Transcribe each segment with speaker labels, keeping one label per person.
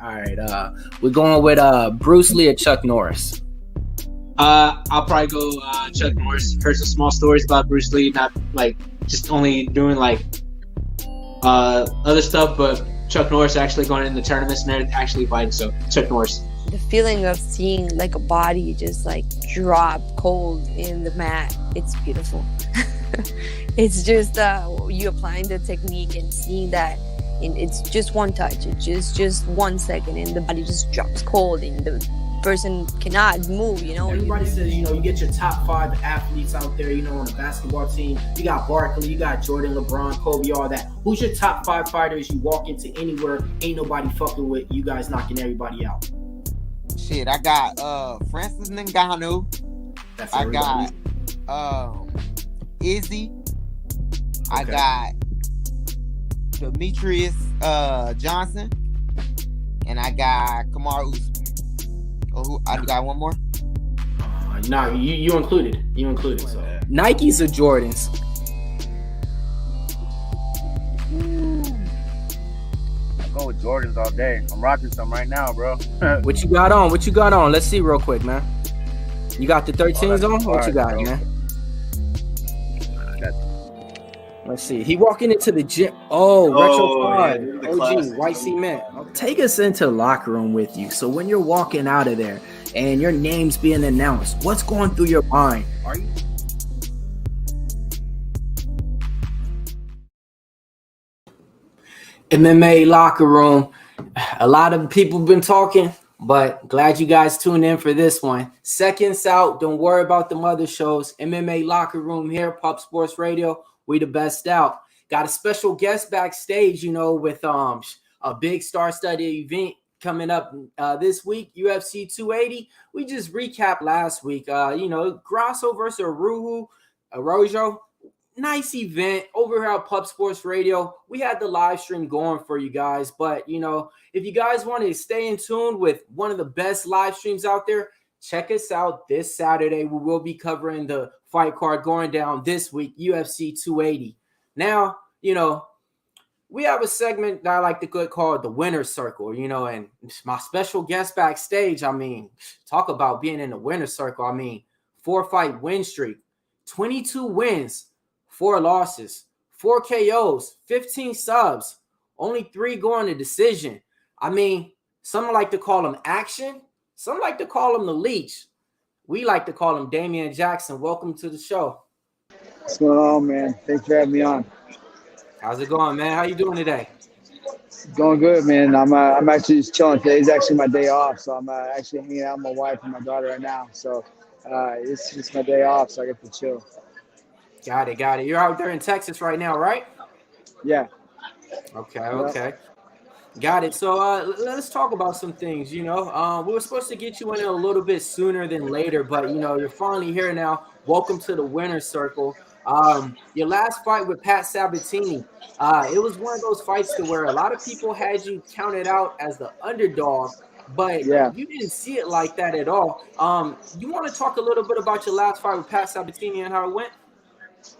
Speaker 1: All right. We're going with Bruce Lee or Chuck Norris.
Speaker 2: I'll probably go Chuck Norris. Heard some small stories about Bruce Lee, not like just only doing like other stuff, but Chuck Norris actually going in the tournaments and actually fighting. So Chuck Norris.
Speaker 3: The feeling of seeing like a body just like drop cold in the mat, it's beautiful. It's just you applying the technique and seeing that it's just one touch. It's just 1 second and the body just drops cold and the person cannot move,
Speaker 1: Everybody says, you get your top 5 athletes out there, on a basketball team. You got Barkley, you got Jordan, LeBron, Kobe, all that. Who's your top 5 fighters you walk into anywhere, ain't nobody fucking with, you guys knocking everybody out?
Speaker 4: Shit, I got Francis Ngannou. I got Izzy. I got Demetrius Johnson. And I got Kamaru Usman. Oh, I got one more?
Speaker 1: No, you included. So Nikes or Jordans?
Speaker 5: I go with Jordans all day. I'm rocking some right now, bro.
Speaker 1: What you got on? Let's see real quick, man. You got the 13s on? What you got, bro, man? Let's see. He walking into the gym. Retro 5.
Speaker 6: Yeah,
Speaker 1: OG, white cement. Take us into the locker room with you. So when you're walking out of there and your name's being announced, what's going through your mind? Are you... MMA locker room. A lot of people been talking, but glad you guys tuned in for this one. Seconds out. Don't worry about the other shows. MMA locker room here, Pop Sports Radio. We the best out. Got a special guest backstage, with a big star-studded event coming up this week, UFC 280. We just recapped last week. Grasso versus Arroyo. Nice event over here at Pub Sports Radio. We had the live stream going for you guys, but if you guys want to stay in tune with one of the best live streams out there, check us out this Saturday. We will be covering the fight card going down this week, UFC 280. Now, we have a segment that I like to call the winner's circle, and my special guest backstage, talk about being in the winner's circle. 4-fight win streak, 22 wins, 4 losses, 4 KOs, 15 subs, only 3 going to decision. Some like to call him action. Some like to call him the leech. We like to call him Damon Jackson. Welcome to the show.
Speaker 7: What's going on, man? Thanks for having me on.
Speaker 1: How's it going, man? How you doing today?
Speaker 7: Going good, man. I'm actually just chilling. Today's actually my day off, so I'm actually hanging out with my wife and my daughter right now. So it's just my day off, so I get to chill.
Speaker 1: Got it. You're out there in Texas right now, right?
Speaker 7: Yeah.
Speaker 1: Okay. Got it. So let's talk about some things. We were supposed to get you in a little bit sooner than later, but you're finally here now. Welcome to the winner's circle. Your last fight with Pat Sabatini, it was one of those fights to where a lot of people had you counted out as the underdog, but you didn't see it like that at all. You want to talk a little bit about your last fight with Pat Sabatini and how it went?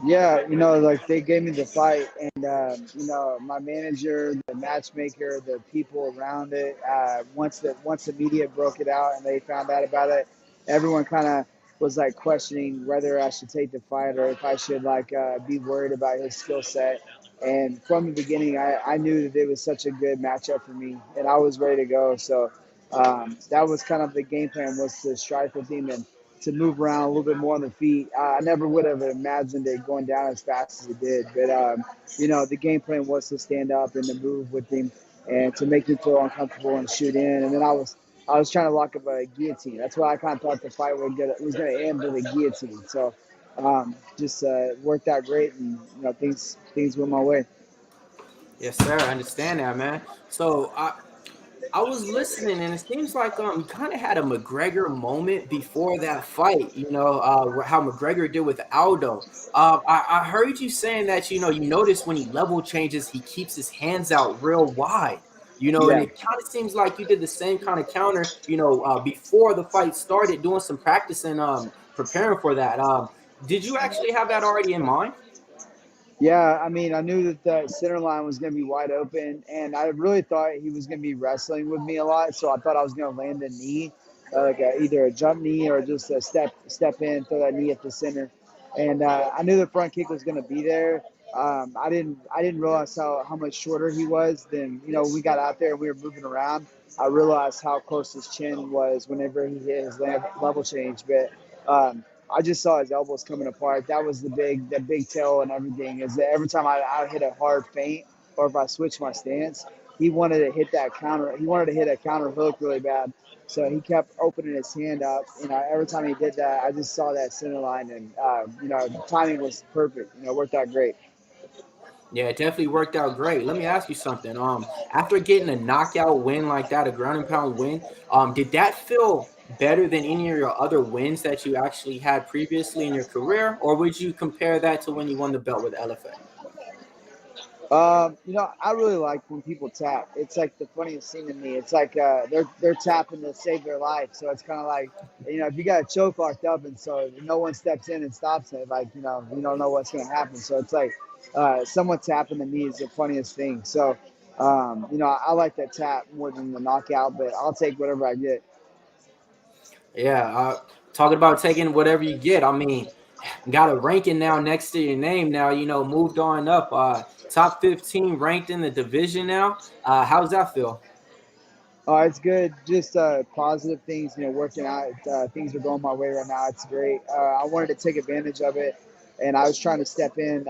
Speaker 7: Yeah, they gave me the fight, and my manager, the matchmaker, the people around it. Once the media broke it out and they found out about it, everyone kind of was like questioning whether I should take the fight or if I should be worried about his skill set. And from the beginning, I knew that it was such a good matchup for me, and I was ready to go. So that was kind of the game plan, was to strike with him and to move around a little bit more on the feet. I never would have imagined it going down as fast as it did. But, the game plan was to stand up and to move with him and to make him feel uncomfortable and shoot in. And then I was trying to lock up a guillotine. That's why I kind of thought the fight was going to end with a guillotine. So just worked out great, and things went my way.
Speaker 1: Yes, sir. I understand that, man. So I was listening, and it seems like you kind of had a McGregor moment before that fight. How McGregor did with Aldo. I heard you saying that you notice when he level changes, he keeps his hands out real wide. And it kind of seems like you did the same kind of counter, before the fight started, doing some practice and preparing for that. Did you actually have that already in mind?
Speaker 7: Yeah, I mean, I knew that the center line was going to be wide open, and I really thought he was going to be wrestling with me a lot. So I thought I was going to land a knee, either a jump knee or just a step in, throw that knee at the center. And I knew the front kick was going to be there. I didn't realize how much shorter he was. Then we got out there and we were moving around. I realized how close his chin was whenever he hit his level change, but. I just saw his elbows coming apart. That was the big tell and everything. Is that every time I hit a hard feint or if I switched my stance, he wanted to hit that counter. He wanted to hit a counter hook really bad. So he kept opening his hand up. Every time he did that, I just saw that center line, and the timing was perfect. It worked out great.
Speaker 1: Yeah, it definitely worked out great. Let me ask you something. After getting a knockout win like that, a ground and pound win, did that feel better than any of your other wins that you actually had previously in your career, or would you compare that to when you won the belt with LFA?
Speaker 7: I really like when people tap. It's like the funniest thing to me. It's like they're tapping to save their life. So it's kind of like, if you got a choke locked up and so no one steps in and stops it, like, you don't know what's going to happen. So it's like someone tapping the knee is the funniest thing. So, I like that tap more than the knockout, but I'll take whatever I get.
Speaker 1: Yeah, talking about taking whatever you get. I mean, got a ranking now next to your name now, moved on up. Top 15 ranked in the division now. How's that feel?
Speaker 7: It's good. Just positive things, working out. Things are going my way right now. It's great. I wanted to take advantage of it, and I was trying to step in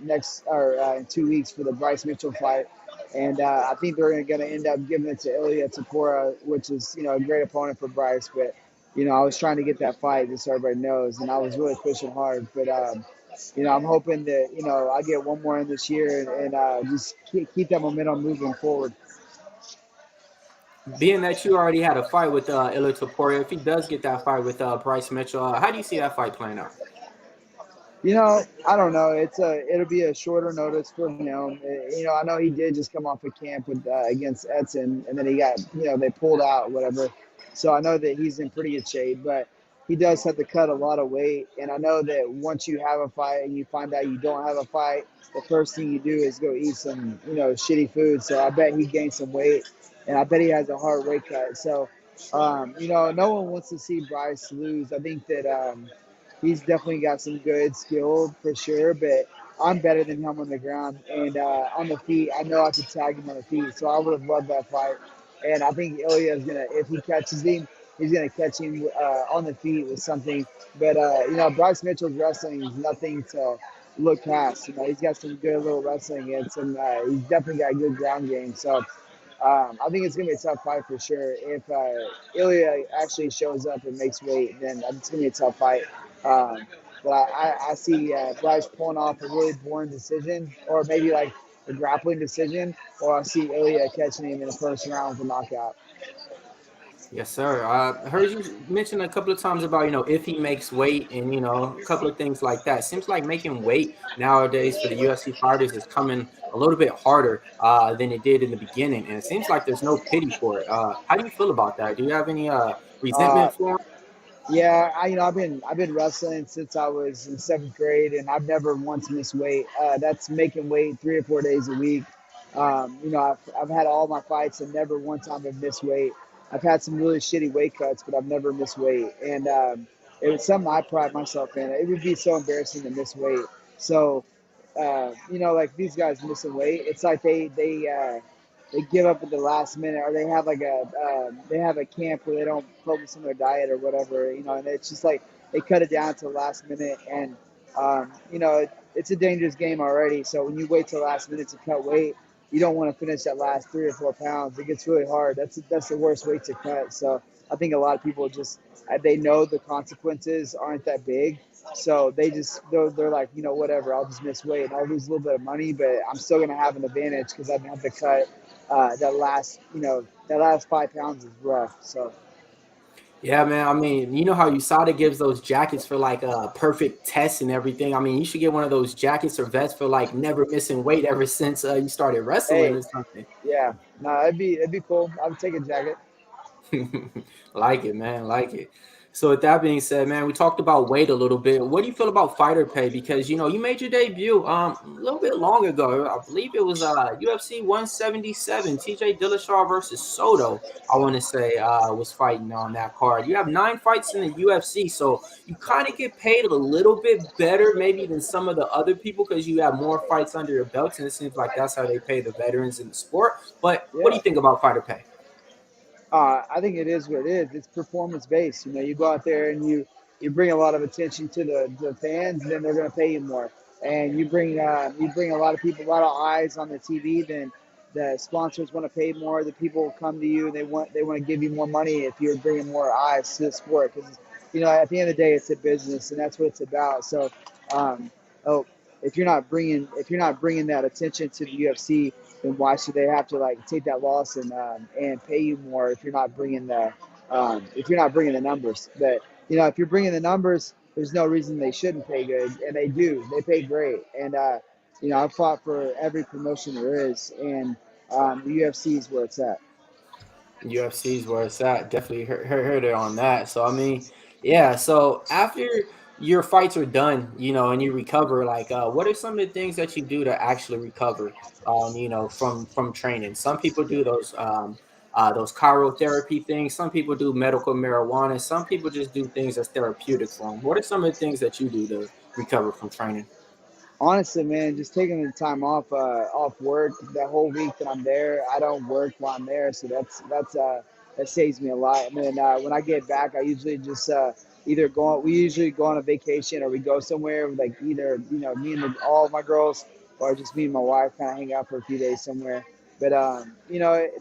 Speaker 7: in 2 weeks for the Bryce Mitchell fight. And I think they're going to end up giving it to Ilya Tapora, which is, a great opponent for Bryce. But, I was trying to get that fight just so everybody knows, and I was really pushing hard. But, I'm hoping that, I get one more in this year and just keep that momentum moving forward.
Speaker 1: Being that you already had a fight with Ilya Taporia, if he does get that fight with Bryce Mitchell, how do you see that fight playing out?
Speaker 7: I don't know. It'll be a shorter notice for him. I know he did just come off a camp with against Edson, and then he got they pulled out, whatever. So I know that he's in pretty good shape, but he does have to cut a lot of weight. And I know that once you have a fight and you find out you don't have a fight, the first thing you do is go eat some shitty food. So I bet he gained some weight, and I bet he has a hard weight cut. So no one wants to see Bryce lose. I think that. He's definitely got some good skill for sure, but I'm better than him on the ground. And on the feet, I know I could tag him on the feet. So I would have loved that fight. And I think Ilya is going to, if he catches him, he's going to catch him on the feet with something. But, Bryce Mitchell's wrestling is nothing to look past. He's got some good little wrestling and he's definitely got a good ground game. So I think it's going to be a tough fight for sure. If Ilya actually shows up and makes weight, then it's going to be a tough fight. But I see Bryce pulling off a really boring decision, or maybe like a grappling decision, or I see Ilya catching him in the first round with a knockout.
Speaker 1: Yes, sir. I heard you mention a couple of times about, if he makes weight and, a couple of things like that. Seems like making weight nowadays for the UFC fighters is coming a little bit harder than it did in the beginning. And it seems like there's no pity for it. How do you feel about that? Do you have any resentment for him?
Speaker 7: Yeah, I've been wrestling since I was in 7th grade, and I've never once missed weight. That's making weight 3 or 4 days a week. I've had all my fights and never one time have missed weight. I've had some really shitty weight cuts, but I've never missed weight, and it was something I pride myself in. It would be so embarrassing to miss weight. So, like these guys missing weight, it's like they give up at the last minute, or they have a camp where they don't focus on their diet or whatever, and it's just like they cut it down to the last minute, and it's a dangerous game already. So when you wait till the last minute to cut weight, you don't want to finish that last 3 or 4 pounds. It gets really hard. That's the worst weight to cut. So I think a lot of people just they know the consequences aren't that big, so they're like, whatever, I'll just miss weight and I'll lose a little bit of money, but I'm still gonna have an advantage because I didn't have to cut that last 5 pounds is rough. So.
Speaker 1: Yeah, man. I mean, you know how USADA gives those jackets for like perfect tests and everything. I mean, you should get one of those jackets or vests for like never missing weight ever since you started wrestling or something.
Speaker 7: Yeah, no, it'd be cool. I would take a jacket.
Speaker 1: Like it, man. Like it. So with that being said, man, we talked about weight a little bit. What do you feel about fighter pay? Because you made your debut a little bit long ago. I believe it was UFC 177, TJ Dillashaw versus Soto. I want to say was fighting on that card. You have 9 fights in the UFC, so you kind of get paid a little bit better maybe than some of the other people because you have more fights under your belts, and it seems like that's how they pay the veterans in the sport. But what do you think about fighter pay?
Speaker 7: I think it is what it is. It's performance based. You go out there and you bring a lot of attention to the fans, then they're going to pay you more. And you bring a lot of people, a lot of eyes on the TV, then the sponsors want to pay more. The people come to you and they want to give you more money if you're bringing more eyes to the sport. Because at the end of the day, it's a business, and that's what it's about. So, um, oh, if you're not bringing that attention to the UFC, then why should they have to take that loss and pay you more if you're not bringing the numbers? But if you're bringing the numbers, there's no reason they shouldn't pay good, and they do. They pay great, and I've fought for every promotion there is, and the UFC is where it's at.
Speaker 1: UFC is where it's at. Definitely heard it on that. So I mean, yeah. So after your fights are done, and you recover, what are some of the things that you do to actually recover? From training. Some people do those chirotherapy things. Some people do medical marijuana. Some people just do things that's therapeutic for them. What are some of the things that you do to recover from training?
Speaker 7: Honestly, man, just taking the time off work that whole week that I'm there. I don't work while I'm there, so that saves me a lot. And then when I get back, I usually just we usually go on a vacation or we go somewhere like either me and all of my girls or just me and my wife kind of hang out for a few days somewhere. But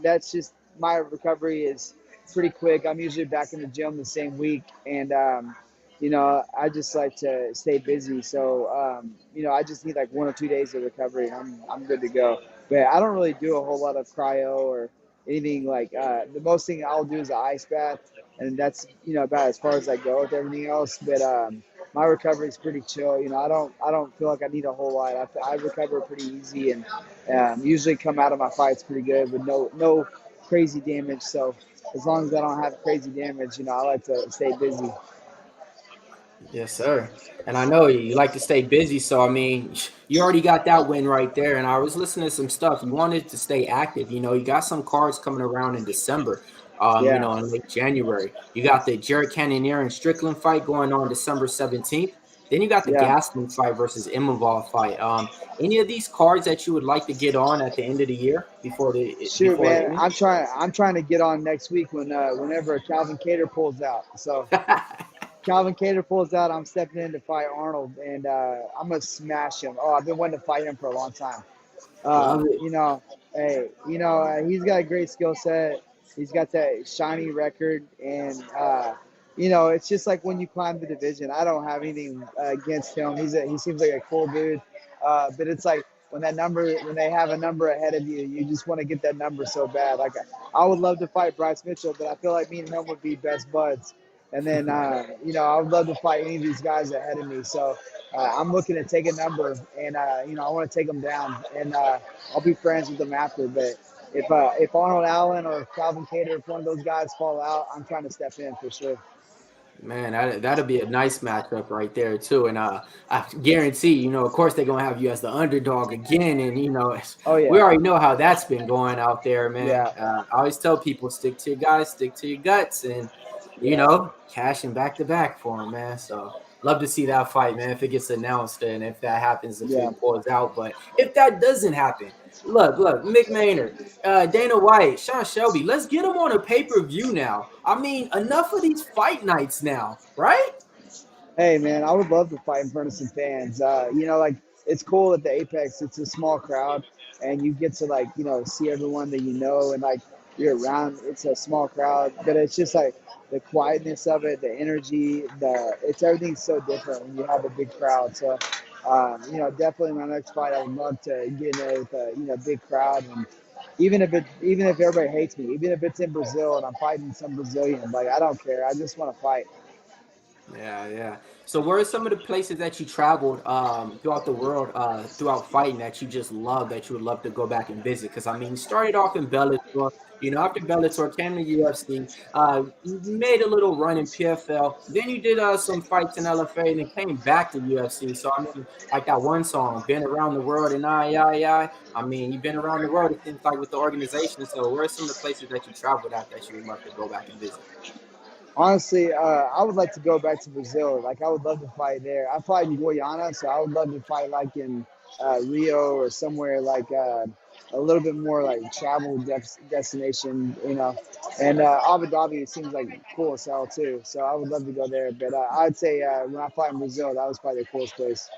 Speaker 7: that's just my recovery is pretty quick. I'm usually back in the gym the same week, and I just like to stay busy. So, I just need like 1 or 2 days of recovery and I'm good to go. But I don't really do a whole lot of cryo or anything the most thing I'll do is an ice bath. And that's, about as far as I go with everything else. But my recovery is pretty chill. I don't feel like I need a whole lot. I recover pretty easy and usually come out of my fights pretty good with no crazy damage. So as long as I don't have crazy damage, I like to stay busy.
Speaker 1: Yes, sir. And I know you like to stay busy, so I mean, you already got that win right there. And I was listening to some stuff. You wanted to stay active. You got some cards coming around in December.
Speaker 7: Yeah.
Speaker 1: In late January. You got the Jared Cannonier and Strickland fight going on December 17th. Then you got the
Speaker 7: Yeah.
Speaker 1: Gaston fight versus Imavov fight. Any of these cards that you would like to get on at the end of the year before
Speaker 7: Shoot, man, I'm trying to get on next week whenever Calvin Cater pulls out. So Calvin Cater pulls out, I'm stepping in to fight Arnold, and I'm gonna smash him. Oh, I've been wanting to fight him for a long time.
Speaker 1: Love it.
Speaker 7: He's got a great skill set. He's got that shiny record, and it's just like when you climb the division. I don't have anything against him. He seems like a cool dude, but it's like when they have a number ahead of you, you just want to get that number so bad. Like I would love to fight Bryce Mitchell, but I feel like me and him would be best buds. And then I would love to fight any of these guys ahead of me. So I'm looking to take a number, and I want to take them down, and I'll be friends with them after. But if Arnold Allen or Calvin Cater, if one of those guys fall out, I'm trying to step in for sure.
Speaker 1: Man, that'll be a nice matchup right there too. And I guarantee, of course they're gonna have you as the underdog again. And
Speaker 7: Oh yeah,
Speaker 1: we already know how that's been going out there, man.
Speaker 7: Yeah.
Speaker 1: I always tell people, stick to your guys, stick to your guts, and cashing back to back for him, man. So love to see that fight, man. If it gets announced and if that happens, if it pulls out. But if that doesn't happen, look, Mick Maynard, Dana White, Sean Shelby, let's get them on a pay-per-view now. I mean, enough of these fight nights now, right?
Speaker 7: Hey man, I would love to fight in front of some fans. It's cool at the Apex. It's a small crowd, and you get to see everyone that and you're around. It's a small crowd, but it's just the quietness of it, the energy, everything's so different when you have a big crowd. So, definitely my next fight, I would love to get in there with a big crowd, and even if everybody hates me, even if it's in Brazil and I'm fighting some Brazilian, I don't care. I just want to fight.
Speaker 1: Yeah. So where are some of the places that you traveled throughout the world, throughout fighting that you just love, that you would love to go back and visit? Because I mean, you started off in Bellator, after Bellator came to UFC, you made a little run in PFL, then you did some fights in LFA and then came back to UFC. So I mean, like that one song, "Been Around the World" and I mean, you've been around the world, it seems like, with the organization. So where are some of the places that you traveled at that you would love to go back and visit?
Speaker 7: Honestly, I would like to go back to Brazil. Like, I would love to fight there. I fight in Guyana, so I would love to fight like in Rio or somewhere like a little bit more like travel destination, you know. And Abu Dhabi seems like cool as hell too. So I would love to go there. But I'd say when I fought in Brazil, that was probably the coolest place.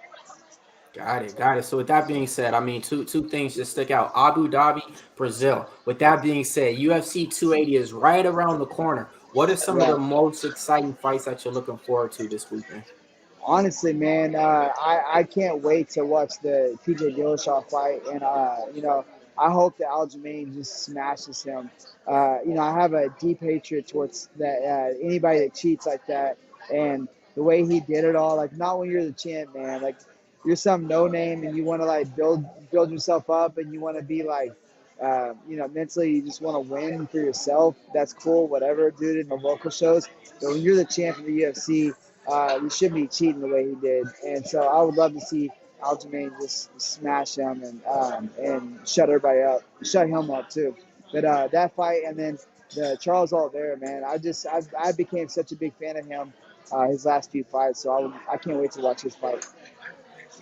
Speaker 1: Got it. So with that being said, I mean, two things just stick out: Abu Dhabi, Brazil. With that being said, UFC 280 is right around the corner. What are some of the
Speaker 7: Right.
Speaker 1: most exciting fights that you're looking forward to this weekend?
Speaker 7: Honestly, man, I can't wait to watch the TJ Dillashaw fight, and I hope that Aljamain just smashes him. I have a deep hatred towards that anybody that cheats like that, and the way he did it all, like not when you're the champ, man. Like you're some no name, and you want to like build yourself up, and you want to be like, mentally, you just want to win for yourself. That's cool, whatever, dude. In the local shows, but when you're the champ of the UFC. You shouldn't be cheating the way he did, and so I would love to see Aljamain just smash him and shut everybody up, shut him up too. But that fight and then the Charles Oliveira, man, I became such a big fan of him his last few fights, so I can't wait to watch his fight.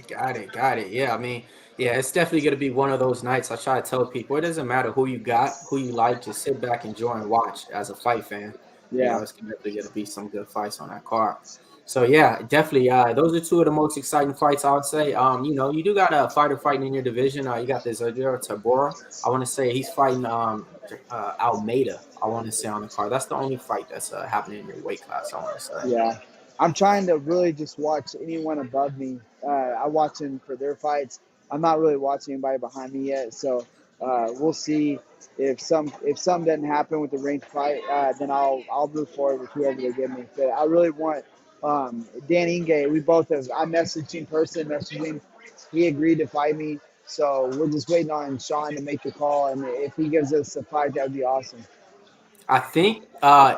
Speaker 1: Got it. Yeah, I mean, yeah, it's definitely gonna be one of those nights. I try to tell people it doesn't matter who you got, who you like, just sit back, enjoy, and watch as a fight fan.
Speaker 7: Yeah.
Speaker 1: It's definitely gonna be some good fights on that card. So yeah, definitely. Those are two of the most exciting fights I would say. You do got a fighter fighting in your division. You got this Adira Tabora. I want to say he's fighting Almeida. I want to say on the card. That's the only fight that's happening in your weight class. I want to say.
Speaker 7: Yeah, I'm trying to really just watch anyone above me. I watch them for their fights. I'm not really watching anybody behind me yet, so we'll see if some doesn't happen with the ranked fight. Then I'll move forward with whoever they give me. But I really want Dan Ige. We both have. I messaged him messaged him. He agreed to fight me. So we're just waiting on Sean to make the call, and if he gives us a fight, that would be awesome.
Speaker 1: I think I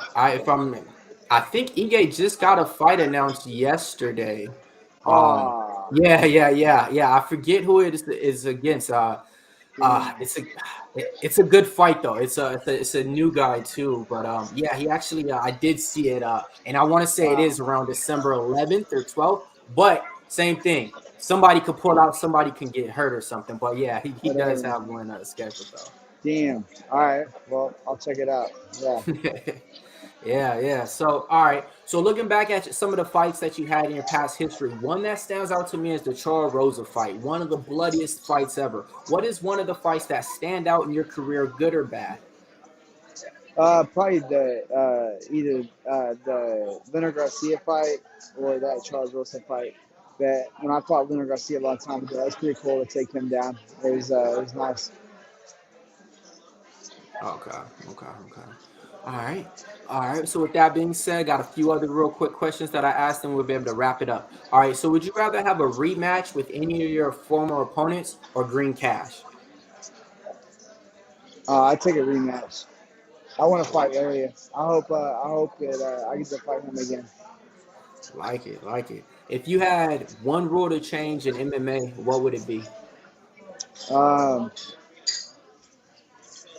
Speaker 1: think Ige just got a fight announced yesterday. Um,
Speaker 7: Ah,
Speaker 1: yeah. I forget who it is against.
Speaker 7: damn.
Speaker 1: It's a good fight though. It's a new guy too. But yeah, he actually I did see it. And I want to say it
Speaker 7: Wow.
Speaker 1: is around December 11th or 12th. But same thing. Somebody could pull out. Somebody can get hurt or something. But yeah, he does
Speaker 7: Whatever.
Speaker 1: have one scheduled though.
Speaker 7: Damn. All right. Well, I'll check it out. Yeah.
Speaker 1: Yeah. So, all right. So, looking back at some of the fights that you had in your past history, one that stands out to me is the Charles Rosa fight, one of the bloodiest fights ever. What is one of the fights that stand out in your career, good or bad?
Speaker 7: Probably the either the Leonard Garcia fight or that Charles Wilson fight. That when I fought Leonard Garcia a long time ago, that was pretty cool to take him down. It was nice.
Speaker 1: Okay. All right. All right. So, with that being said, got a few other real quick questions that I asked, and we'll be able to wrap it up. All right. So, would you rather have a rematch with any of your former opponents or green cash?
Speaker 7: I take a rematch. I want to fight Area. I hope that I get to fight him again.
Speaker 1: Like it. If you had one rule to change in MMA, what would it be?
Speaker 7: Um,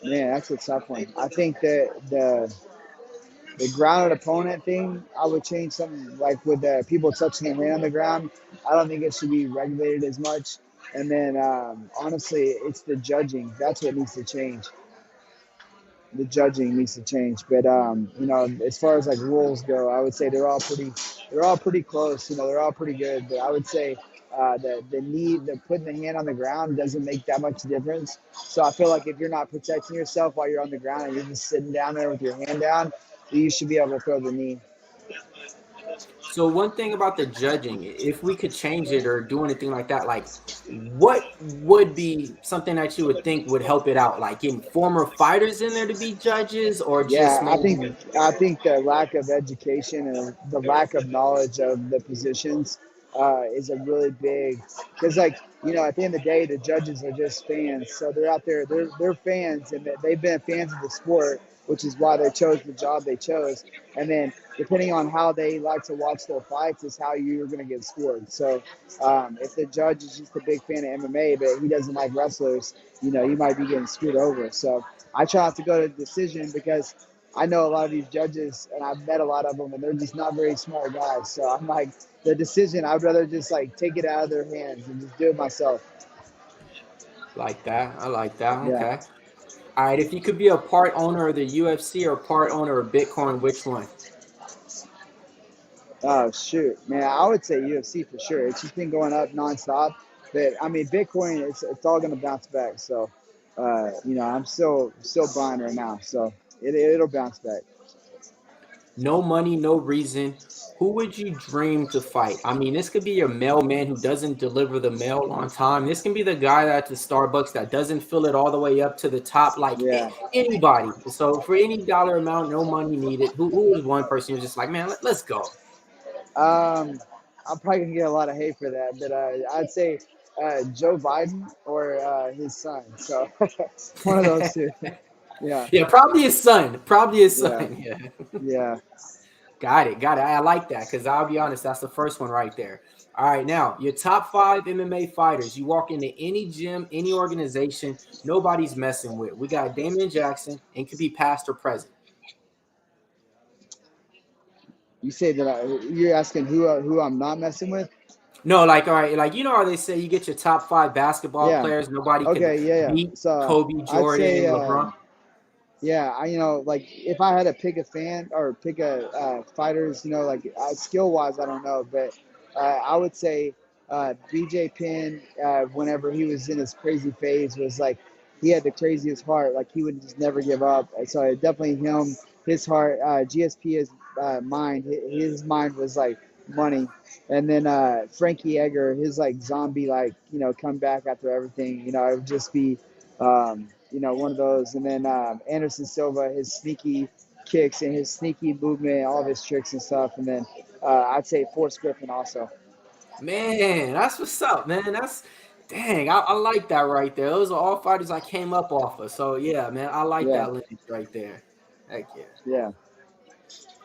Speaker 7: Man, that's a tough one. I think that the grounded opponent thing, I would change something like with the people touching their hand on the ground. I don't think it should be regulated as much. And then honestly, it's the judging. That's what needs to change. The judging needs to change. But as far as like rules go, I would say they're all pretty close. They're all pretty good. But I would say the putting the hand on the ground doesn't make that much difference. So I feel like if you're not protecting yourself while you're on the ground and you're just sitting down there with your hand down, you should be able to throw the knee.
Speaker 1: So one thing about the judging, if we could change it or do anything like that, like what would be something that you would think would help it out? Like getting former fighters in there to be judges, or just
Speaker 7: Yeah,
Speaker 1: maybe
Speaker 7: I think the lack of education and the lack of knowledge of the positions is a really big, because like, you know, at the end of the day, the judges are just fans. So they're out there, they're fans, and they've been fans of the sport, which is why they chose the job they chose. And then depending on how they like to watch their fights is how you're going to get scored. So if the judge is just a big fan of MMA, but he doesn't like wrestlers, you know, you might be getting screwed over. So I try not to go to decision because I know a lot of these judges, and I've met a lot of them, and they're just not very smart guys. So I'm like, the decision, I'd rather just like take it out of their hands and just do it myself.
Speaker 1: like that. I like that.
Speaker 7: Yeah.
Speaker 1: Okay. All right. If you could be a part owner of the UFC or part owner of Bitcoin, which one?
Speaker 7: Oh shoot, man! I would say UFC for sure. It's just been going up nonstop. But I mean, Bitcoin, it's all gonna bounce back. So, you know, I'm still buying right now. So it'll bounce back.
Speaker 1: No money, no reason. Who would you dream to fight? I mean, this could be your mailman who doesn't deliver the mail on time. This can be the guy at the Starbucks that doesn't fill it all the way up to the top, like
Speaker 7: Yeah.
Speaker 1: anybody. So for any dollar amount, no money needed. Who is one person who's just like, man, let's go?
Speaker 7: I'm probably gonna get a lot of hate for that, but I'd say Joe Biden or his son. So one of those two. Yeah.
Speaker 1: Yeah, probably his son. Probably his
Speaker 7: Yeah.
Speaker 1: son. Yeah.
Speaker 7: Yeah.
Speaker 1: Got it. I like that because I'll be honest, that's the first one right there. All right, now your top 5 MMA fighters. You walk into any gym, any organization, nobody's messing with. We got Damon Jackson, and could be past or present.
Speaker 7: You say that you're asking who I'm not messing with?
Speaker 1: No, like all right, like you know how they say you get your top 5 basketball
Speaker 7: Yeah.
Speaker 1: players, nobody
Speaker 7: Okay.
Speaker 1: can
Speaker 7: Yeah.
Speaker 1: beat
Speaker 7: So
Speaker 1: Kobe,
Speaker 7: I'd
Speaker 1: Jordan,
Speaker 7: say,
Speaker 1: LeBron.
Speaker 7: yeah, you know, like if I had to pick a fan or pick a fighters, you know, like skill wise, I don't know, but I would say BJ Penn, whenever he was in his crazy phase, was like he had the craziest heart. Like he would just never give up. So definitely him, his heart. GSP, his mind. His mind was like money. And then Frankie Edgar, his like zombie, like you know, come back after everything. You know, it would just be. You know, one of those. And then Anderson Silva, his sneaky kicks and his sneaky movement, all of his tricks and stuff. And then I'd say Forrest Griffin also.
Speaker 1: Man, that's what's up, man. That's dang. I like that right there. Those are all fighters I came up off of. So yeah, man, I like
Speaker 7: Yeah.
Speaker 1: that lineage right there. Heck yeah.
Speaker 7: Yeah.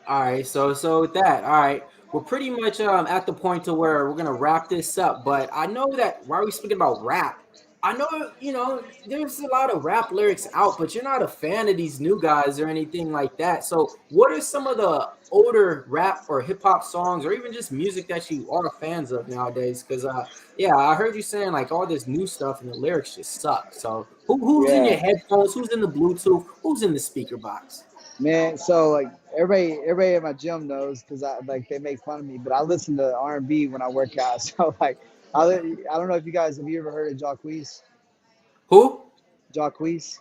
Speaker 1: All right, so with that, all right, we're pretty much at the point to where we're gonna wrap this up. But I know that while we're speaking about rap, I know you know there's a lot of rap lyrics out, but you're not a fan of these new guys or anything like that. So what are some of the older rap or hip hop songs, or even just music that you are fans of nowadays? Because yeah, I heard you saying like all this new stuff and the lyrics just suck. So who's in your
Speaker 7: Yeah.
Speaker 1: headphones? Who's in the Bluetooth? Who's in the speaker box?
Speaker 7: Man, so like everybody at my gym knows because I like they make fun of me, but I listen to R&B when I work out. So like I don't know if have you ever heard of Jacquees?
Speaker 1: Who?
Speaker 7: Jacquees?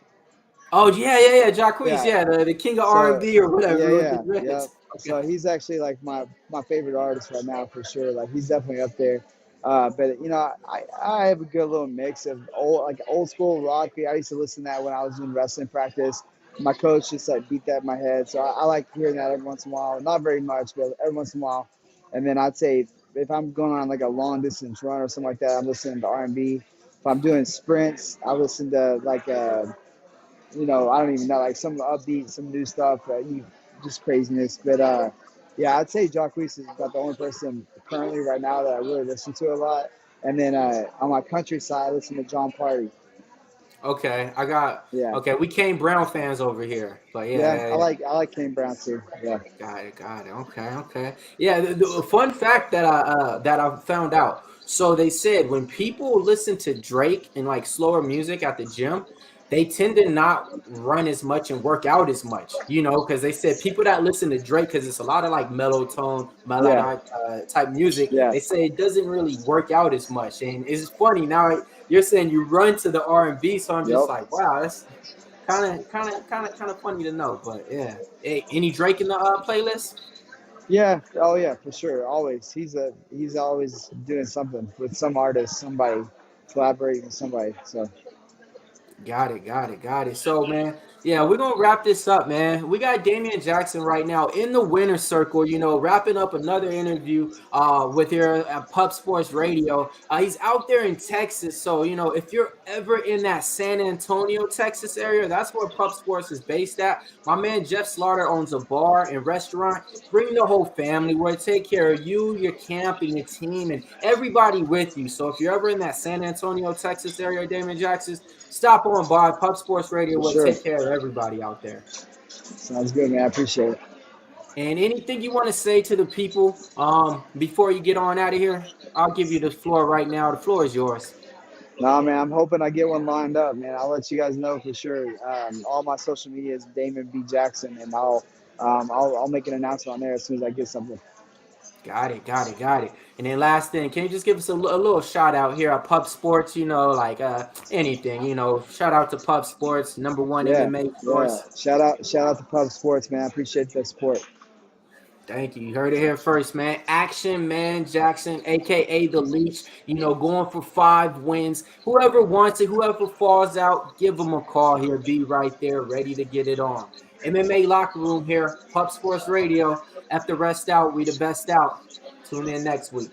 Speaker 1: Oh yeah, Jacquees,
Speaker 7: Yeah.
Speaker 1: the king of
Speaker 7: So
Speaker 1: R&B or whatever. with
Speaker 7: yeah.
Speaker 1: the dreads.
Speaker 7: Yeah.
Speaker 1: Okay.
Speaker 7: So he's actually like my favorite artist right now for sure. Like he's definitely up there. But you know, I have a good little mix of old school rock. I used to listen to that when I was doing wrestling practice. My coach just like beat that in my head. So I like hearing that every once in a while. Not very much, but every once in a while. And then I'd say if I'm going on like a long distance run or something like that, I'm listening to R&B. If I'm doing sprints, I listen to like you know, I don't even know, like some upbeat, some new stuff, just craziness. But yeah, I'd say Jacquees is about the only person currently right now that I really listen to a lot. And then on my country side, I listen to John Party.
Speaker 1: Okay,
Speaker 7: Yeah.
Speaker 1: okay, we Kane Brown fans over here, but
Speaker 7: Yeah, I like Kane Brown too. Yeah.
Speaker 1: got it. Okay. Yeah, the fun fact that I found out. So they said when people listen to Drake and like slower music at the gym, they tend to not run as much and work out as much, you know, because they said people that listen to Drake, because it's a lot of like mellow tone, melodic type music,
Speaker 7: Yeah.
Speaker 1: they say it doesn't really work out as much. And it's funny now you're saying you run to the R&B, so I'm just like, wow, that's kind of funny to know. But yeah, hey, any Drake in the playlist?
Speaker 7: Yeah. Oh yeah, for sure. Always. He's always doing something with some artist, somebody collaborating with somebody. So
Speaker 1: Got it, got it, got it. So, man, yeah, we're gonna wrap this up, man. We got Damon Jackson right now in the winner's circle, wrapping up another interview with here at Pup Sports Radio. He's out there in Texas. So, if you're ever in that San Antonio, Texas area, that's where Pup Sports is based at. My man Jeff Slaughter owns a bar and restaurant. Bring the whole family. We'll take care of you, your camp, and your team, and everybody with you. So if you're ever in that San Antonio, Texas area, Damon Jackson, stop on by. Pub Sports Radio
Speaker 7: for
Speaker 1: will
Speaker 7: sure.
Speaker 1: take care of everybody out there.
Speaker 7: Sounds good, man. I appreciate it.
Speaker 1: And anything you want to say to the people before you get on out of here, I'll give you the floor right now. The floor is yours.
Speaker 7: Nah, man, I'm hoping I get one lined up, man. I'll let you guys know for sure. All my social media is Damon B Jackson, and I'll make an announcement on there as soon as I get something.
Speaker 1: Got it, got it, got it. And then last thing, can you just give us a little shout out here at Pub Sports? Anything, shout out to Pub Sports, #1 MMA source.
Speaker 7: Yeah. Shout out to Pub Sports, man. I appreciate the support.
Speaker 1: Thank you. You heard it here first, man. Action Man Jackson, a.k.a. The Leech, going for 5 wins. Whoever wants it, whoever falls out, give them a call here. Be right there, ready to get it on. MMA Locker Room here, Pup Sports Radio. After rest out, we the best out. Tune in next week.